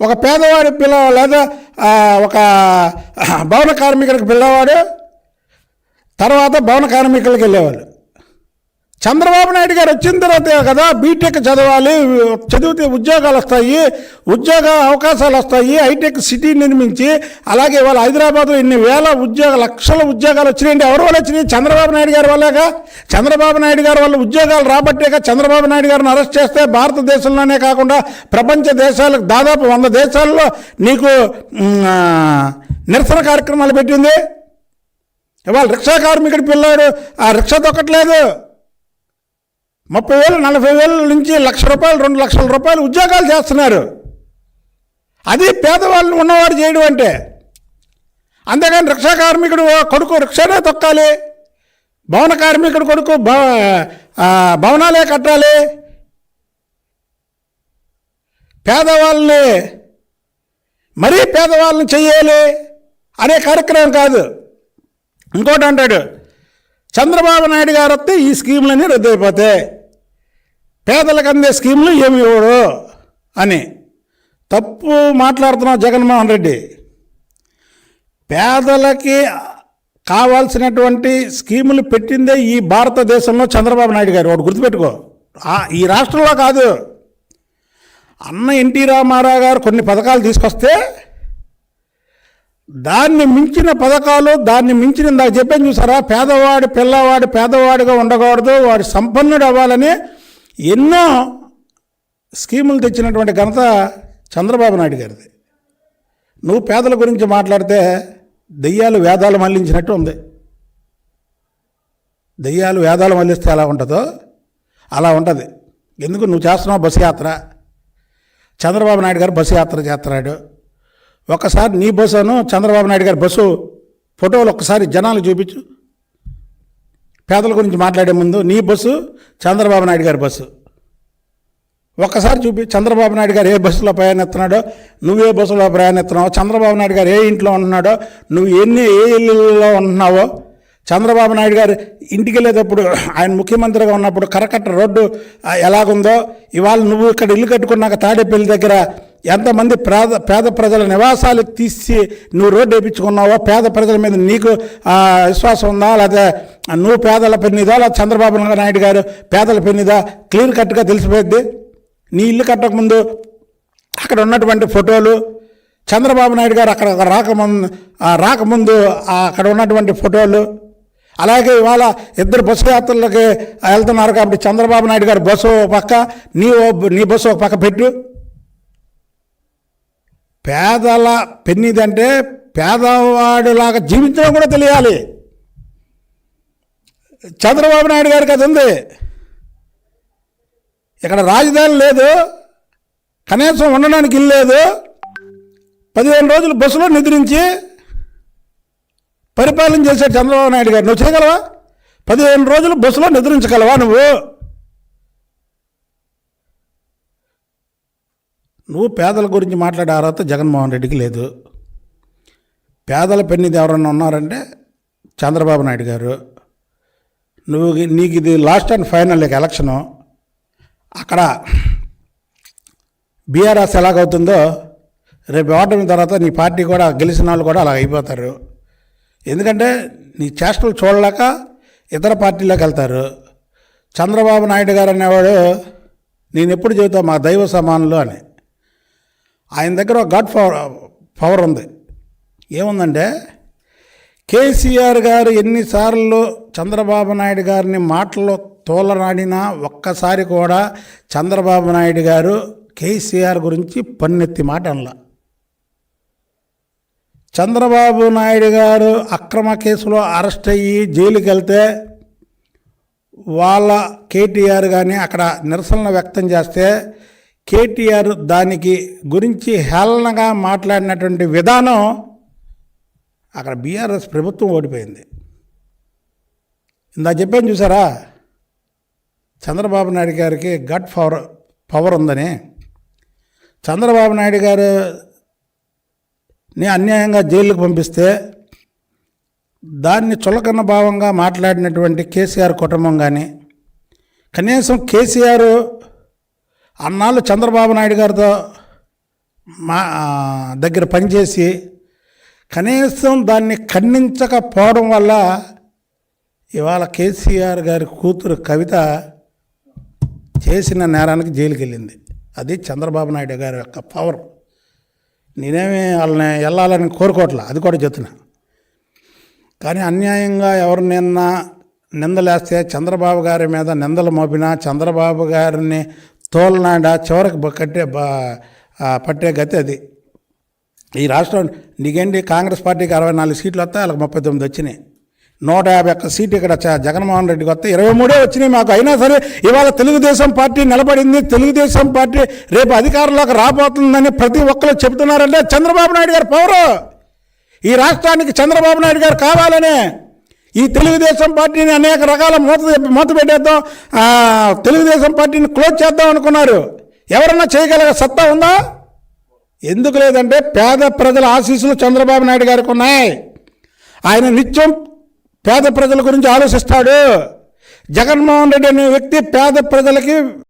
ఒక పేదవాడి లేదా ఒక భవన కార్మికుడికి పిల్లవాడు తర్వాత భవన కార్మికులకు వెళ్ళేవాళ్ళు. చంద్రబాబు నాయుడు గారు వచ్చిన తర్వాత కదా బీటెక్ చదవాలి, చదివితే ఉద్యోగాలు వస్తాయి, ఉద్యోగ అవకాశాలు వస్తాయి, హైటెక్ సిటీ నిర్మించి, అలాగే వాళ్ళ హైదరాబాద్లో ఇన్ని లక్షల ఉద్యోగాలు వచ్చినాయండి. ఎవరి వల్ల వచ్చినాయి? చంద్రబాబు నాయుడు గారి వల్లేగా. చంద్రబాబు నాయుడు గారి వల్ల ఉద్యోగాలు రాబట్టేగా చంద్రబాబు నాయుడు గారిని అరెస్ట్ చేస్తే భారతదేశంలోనే కాకుండా ప్రపంచ దేశాలకు దాదాపు 100 దేశాల్లో నీకు నిరసన కార్యక్రమాలు పెట్టింది. ఇవాళ రిక్షా కార్మికుడి పిల్లాడు ఆ రిక్షా తొక్కట్లేదు. 30,000 40,000 నుంచి ₹1,00,000 ₹2,00,000 ఉద్యోగాలు చేస్తున్నారు. అది పేదవాళ్ళని ఉన్నవాడు చేయడం అంటే. అంతేగాని రిక్షా కార్మికుడు కొడుకు రిక్షానే తొక్కాలి, భవన కార్మికుడు కొడుకు భవనాలే కట్టాలి, పేదవాళ్ళని మరీ పేదవాళ్ళని చెయ్యాలి అనే కార్యక్రమం కాదు. ఇంకోటి అంటాడు, చంద్రబాబు నాయుడు గారు వస్తే ఈ స్కీములన్నీ రద్దయిపోతాయి, పేదలకు అందే స్కీములు ఏమి ఇవ్వడు అని తప్పు మాట్లాడుతున్నావు జగన్మోహన్ రెడ్డి. పేదలకి కావాల్సినటువంటి స్కీములు పెట్టిందే ఈ భారతదేశంలో చంద్రబాబు నాయుడు గారు. ఒకటి గుర్తుపెట్టుకో, ఈ రాష్ట్రంలో కాదు. అన్న ఎన్టీ రామారావు గారు కొన్ని పథకాలు తీసుకొస్తే దాన్ని మించిన పథకాలు, దాన్ని మించిన ఇందాక చెప్పాను చూసారా, పిల్లవాడు పేదవాడిగా ఉండకూడదు, వాడు సంపన్నుడు అవ్వాలని ఎన్నో స్కీములు తెచ్చినటువంటి ఘనత చంద్రబాబు నాయుడు గారిది. నువ్వు పేదల గురించి మాట్లాడితే దెయ్యాలు వేదాలు మళ్లించినట్టు ఉంది. దెయ్యాలు వేదాలు మళ్లిస్తే ఎలా ఉంటుందో అలా ఉంటుంది. ఎందుకు నువ్వు చేస్తున్నావు బస్సు యాత్ర, చంద్రబాబు నాయుడు గారు బస్సు యాత్ర చేస్తున్నాడు. ఒక్కసారి నీ బస్సును చంద్రబాబు నాయుడు గారి బస్సు ఫోటోలు ఒక్కసారి జనాలు చూపించు. పేదల గురించి మాట్లాడే ముందు నీ బస్సు, చంద్రబాబు నాయుడు గారి బస్సు ఒక్కసారి చూపి. చంద్రబాబు నాయుడు గారు ఏ బస్సులో ప్రయాణిస్తున్నాడో, నువ్వే బస్సులో ప్రయాణిస్తున్నావో, చంద్రబాబు నాయుడు గారు ఏ ఇంట్లో ఉంటున్నాడో, నువ్వు ఏ ఇళ్ళలో ఉంటున్నావో, చంద్రబాబు నాయుడు గారు ఇంటికి వెళ్ళేటప్పుడు ఆయన ముఖ్యమంత్రిగా ఉన్నప్పుడు కరకట్ట రోడ్డు ఎలాగుందో, ఇవాళ నువ్వు ఇక్కడ ఇల్లు కట్టుకున్నాక తాడేపల్లి దగ్గర ఎంతమంది పేద ప్రజల నివాసాలు తీసి నువ్వు రోడ్డు వేయించుకున్నావో, పేద ప్రజల మీద నీకు విశ్వాసం ఉందా, లేదా నువ్వు పేదల పెన్నిదా, లేదా చంద్రబాబు నాయుడు గారు పేదల పెన్నిదా, క్లియర్ కట్గా తెలిసిపోద్ది. నీ ఇల్లు కట్టకముందు అక్కడ ఉన్నటువంటి ఫోటోలు, చంద్రబాబు నాయుడు గారు అక్కడ రాకముందు అక్కడ ఉన్నటువంటి ఫోటోలు, అలాగే ఇవాళ ఇద్దరు బస్సు యాత్రలకి వెళ్తున్నారు కాబట్టి చంద్రబాబు నాయుడు గారు బస్సు ఒక పక్క, నీ బస్సు ఒక పక్క పెట్టు. పేదల పెన్నిదంటే పేదవాడిలాగా జీవించడం కూడా తెలియాలి. చంద్రబాబు నాయుడు గారికి అది ఉంది. ఇక్కడ రాజధాని లేదు, కనీసం ఉండడానికి ఇల్లు లేదు, 15 రోజులు బస్సులో నిద్రించి పరిపాలన చేశాడు చంద్రబాబు నాయుడు గారు. నువ్వు చేయగలవా? 15 రోజులు బస్సులో నిద్రించగలవా? నువ్వు పేదల గురించి మాట్లాడే అర్హత జగన్మోహన్ రెడ్డికి లేదు. పేదల పెన్నిది ఎవరన్నా ఉన్నారంటే చంద్రబాబు నాయుడు గారు. నీకు ఇది లాస్ట్ అండ్ ఫైనల్ ఎలక్షను. అక్కడ బీఆర్ఎస్ ఎలాగవుతుందో రేపు ఓటమి తర్వాత నీ పార్టీ కూడా, గెలిచిన వాళ్ళు కూడా అలా అయిపోతారు. ఎందుకంటే నీ చేష్టలు చూడలేక ఇతర పార్టీలోకి వెళ్తారు. చంద్రబాబు నాయుడు గారు అనేవాడు నేను ఎప్పుడు చెబుతా మా దైవ సమానులు అని. ఆయన దగ్గర ఒక గాడ్ పవర్ ఉంది. ఏముందంటే కేసీఆర్ గారు ఎన్నిసార్లు చంద్రబాబు నాయుడు గారిని మాటల్లో తోలనాడినా ఒక్కసారి కూడా చంద్రబాబు నాయుడు గారు కేసీఆర్ గురించి పన్నెత్తి మాట అనలా. చంద్రబాబు నాయుడు గారు అక్రమ కేసులో అరెస్ట్ అయ్యి జైలుకి వెళ్తే వాళ్ళ కేటీఆర్ కానీ అక్కడ నిరసనలు వ్యక్తం చేస్తే కేటీఆర్ దానికి గురించి హేళనగా మాట్లాడినటువంటి విధానం అక్కడ బీఆర్ఎస్ ప్రభుత్వం ఓడిపోయింది. ఇందా చెప్పాను చూసారా, చంద్రబాబు నాయుడు గారికి గట్ పవర్ ఉందని. చంద్రబాబు నాయుడు గారుని అన్యాయంగా జైలుకు పంపిస్తే దాన్ని చులకన భావంగా మాట్లాడినటువంటి కేసీఆర్ కుటుంబం కానీ, కనీసం కేసీఆర్ అన్నాళ్ళు చంద్రబాబు నాయుడు గారితో మా దగ్గర పనిచేసి కనీసం దాన్ని ఖండించకపోవడం వల్ల ఇవాళ కేసీఆర్ గారి కూతురు కవిత చేసిన నేరానికి జైలుకి వెళ్ళింది. అది చంద్రబాబు నాయుడు గారి యొక్క పవర్. నేనేమి వాళ్ళని వెళ్ళాలని కోరుకోవట్లా, అది కూడా చెప్తున్నా. కానీ అన్యాయంగా ఎవరు నిందలేస్తే చంద్రబాబు గారి మీద నిందలు మోపినా, చంద్రబాబు గారిని తోలనాడా చివరికి పట్టే గతి అది. ఈ రాష్ట్రం నీకేంటి, కాంగ్రెస్ పార్టీకి 64 సీట్లు వస్తాయి, వాళ్ళకి 39 వచ్చినాయి. 151 సీటు ఇక్కడ జగన్మోహన్ రెడ్డికి వస్తే 23 వచ్చినాయి మాకు. అయినా సరే ఇవాళ తెలుగుదేశం పార్టీ నిలబడింది. తెలుగుదేశం పార్టీ రేపు అధికారంలోకి రాబోతుందని ప్రతి ఒక్కరు చెబుతున్నారంటే చంద్రబాబు నాయుడు గారి పవరు. ఈ రాష్ట్రానికి చంద్రబాబు నాయుడు గారు కావాలనే ఈ తెలుగుదేశం పార్టీని అనేక రకాల మూత పెట్టేద్దాం, తెలుగుదేశం పార్టీని క్లోజ్ చేద్దాం అనుకున్నారు. ఎవరన్నా చేయగలిగే సత్తా ఉందా? ఎందుకు లేదంటే పేద ప్రజల ఆశీస్సులు చంద్రబాబు నాయుడు గారికి ఉన్నాయి. ఆయన నిత్యం పేద ప్రజల గురించి ఆలోచిస్తాడు. జగన్మోహన్ రెడ్డి అనే వ్యక్తి పేద ప్రజలకి